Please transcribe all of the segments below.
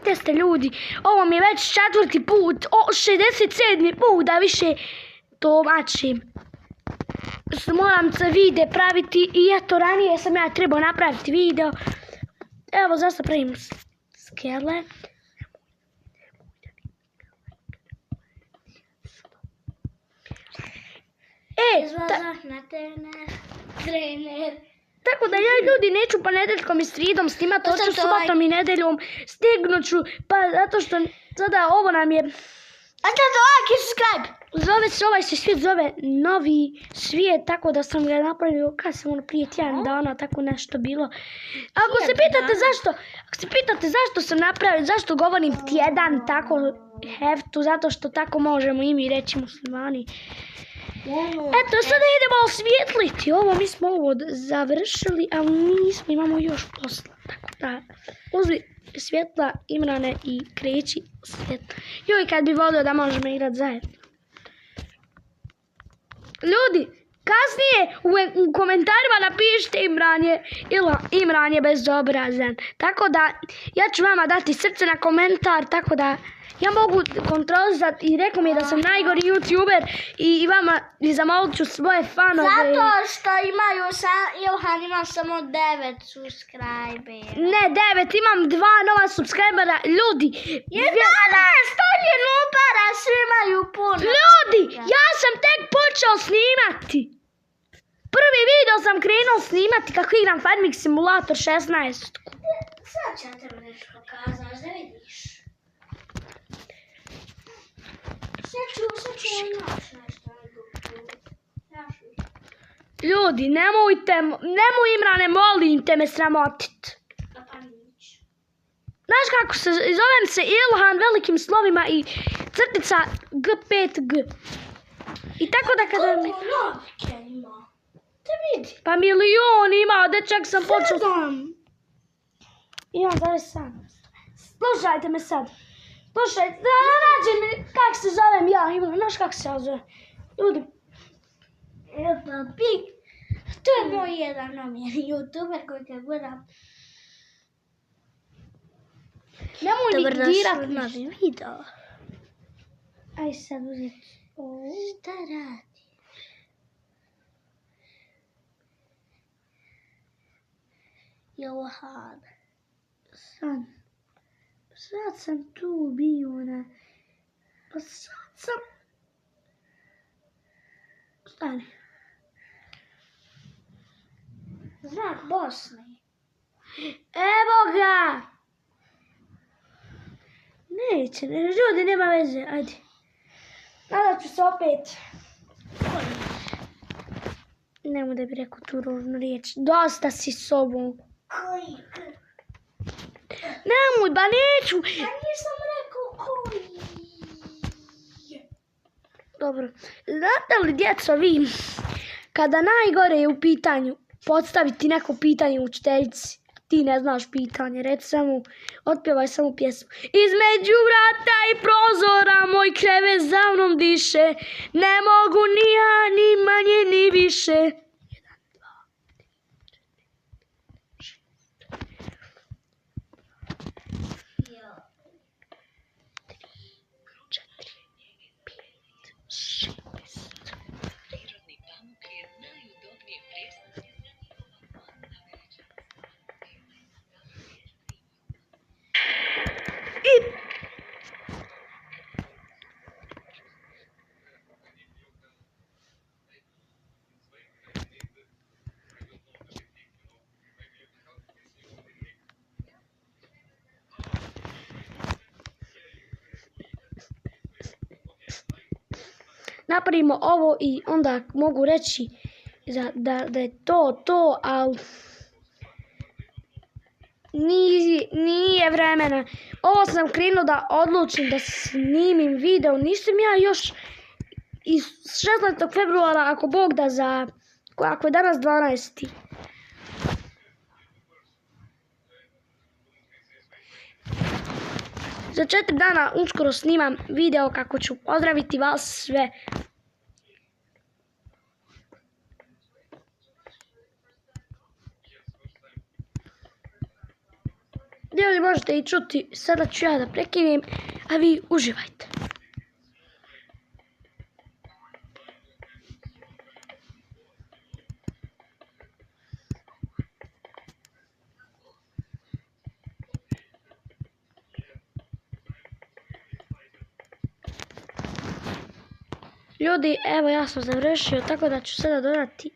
jeste ljudi, ovo mi je već 4. put, 67. put da više tumačim. Moram se vide praviti i eto ranije sam ja trebao napraviti video. Evo zašto pravim skele. Izlazak na trener. Tako da ja ljudi neću ponedeljkom i sridom snimati, hoću subotom i nedeljom, stignuću, pa zato što sada ovo nam je... A to like i subscribe. Ovaj se svijet zove Novi svijet, tako da sam ga napravio kad sam prije tjedan dana, tako nešto bilo. Ako se pitate zašto sam napravio, zašto govorim tjedan tako heftu, zato što tako možemo i mi reći muslimani. Eto, sada idemo osvijetliti ovo, mi smo ovo završili, ali nismo, imamo još posla. Tako da, uzmi svjetla, Imrane, i kreći svjetla. Joj, kad bi volio da možemo igrati zajedno. Ljudi, kasnije u komentarima napišite Imran je bezobrazan. Tako da, ja ću vama dati srce na komentar, tako da ja mogu kontrolisati i rekao mi je da sam najgori youtuber i vama i zamolit ću svoje fanove. Zato što Ilhan ima samo 9 subscribera. Ne, 9, imam 2 nova subscribera. Ljudi, 11, to je nupara, svi imaju puno. Ljudi, ja sam tek počeo snimati. Prvi video sam krenuo snimati kako igram Farming Simulator 16. Sad ću te nešto pokazati, da vidiš. Sad ću još nešto. Ljudi, nemoj Imrane, molim te me sramotit. Znaš kako se, zovem se Ilhan velikim slovima i crtica G5G. I tako da kada... Koliko novike ima? Te vidi. Pa milion ima, dečak sam počeo... 7. Imam zove sam. Slušajte me sad. Slušajte, da nađe mi kak se zovem ja, Imran, znaš kako se ja zovem. Ljudi. Evo, pik. To je moj jedan omjeri youtuber koji ga gledam. Nemoj mi dirat na ništa. video. Aj sad uzeti. Šta radi? Ilhan. Sad sam tu bio na... Pa sad sam... Stani. Znak Bosne. Evo ga! Neće, ljudi, nema veze, ajde. Nadat ću se opet. Nemoj da bi rekao tu ružnu riječ. Dosta si s sobom. Koji? Nemoj, ba neću. Ja nisam rekao koji. Dobro. Znate li, djeco, vi, kada najgore je u pitanju postaviti neko pitanje učiteljici, ti ne znaš pitanje, reci samo, otpjevaj samo pjesmu. Između vrata i prozora moj krevet za mnom diše, ne mogu ni ja, ni manje, ni više. Napravimo ovo i onda mogu reći da je to, ali nije vremena. Ovo sam krenuo da odlučim da snimim video. Nisam ja još iz 16. februara, ako Bog da, ako je danas 12. Za 4 dana uskoro snimam video kako ću pozdraviti vas sve. Ljudi, možete možete i čuti. Sada ću ja da prekinem, a vi uživajte. Ljudi, evo ja sam završio, tako da ću sada dodati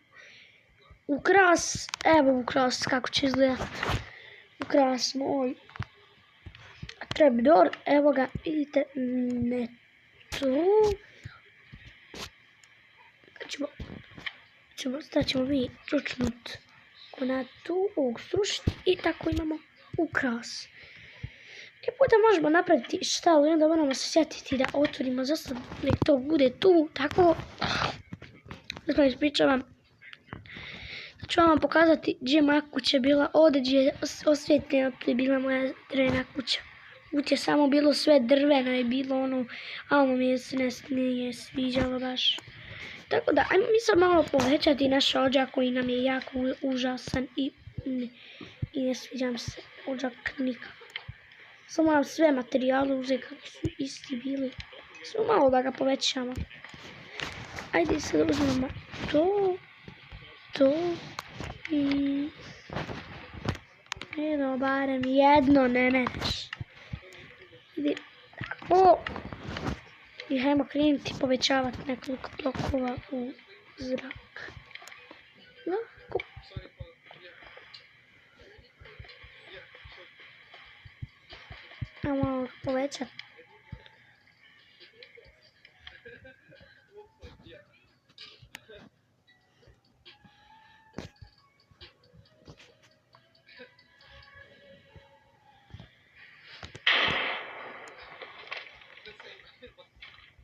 ukras. Evo ukras kako će izgledati. Ukras moj trapdoor, evo ga, vidite, ne tu. Ćemo mi čučnut na tu, ovog srušiti i tako imamo ukras. I puta možemo napraviti štalu i onda moramo se sjetiti da otvorimo zastav, nek to bude tu, tako. Zato ispričavam. Da ću vam pokazati gdje je moja kuća bila, ovdje gdje je osvjetljena, tu je bila moja drvena kuća. Ovdje je samo bilo sve drveno, je bilo ono, a ono mi se nije sviđalo baš. Tako da, ajmo mi sad malo povećati naš ođak koji nam je jako užasan i ne sviđam se ođak nikako. Samo moram sve materijale uzeti kako su isti bili. Samo malo da ga povećamo. Ajde sad uzmemo to i... Jedno, barem jedno ne meneš. Ide tako. I hajmo krenuti povećavati nekoliko blokova u zrak. Ovako. Ajmo malo povećati.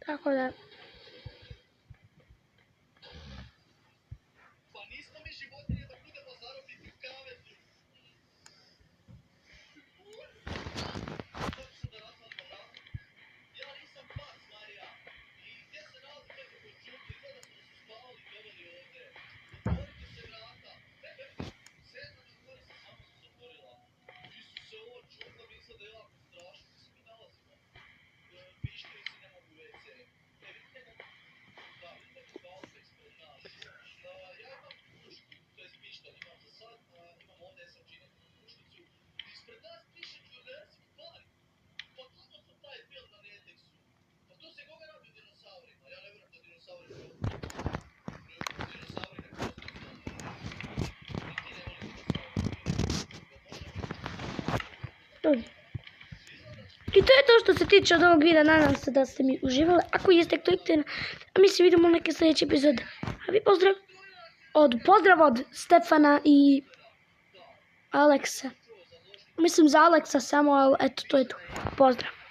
Tako da... I to je to što se tiče od ovog videa, nadam se da ste mi uživali. Ako jeste, kliknite na... A mi se vidimo u neke sljedeće epizode. A vi pozdrav od Stefana i Aleksa. Mislim za Aleksa samo, ali eto, to je to. Pozdrav.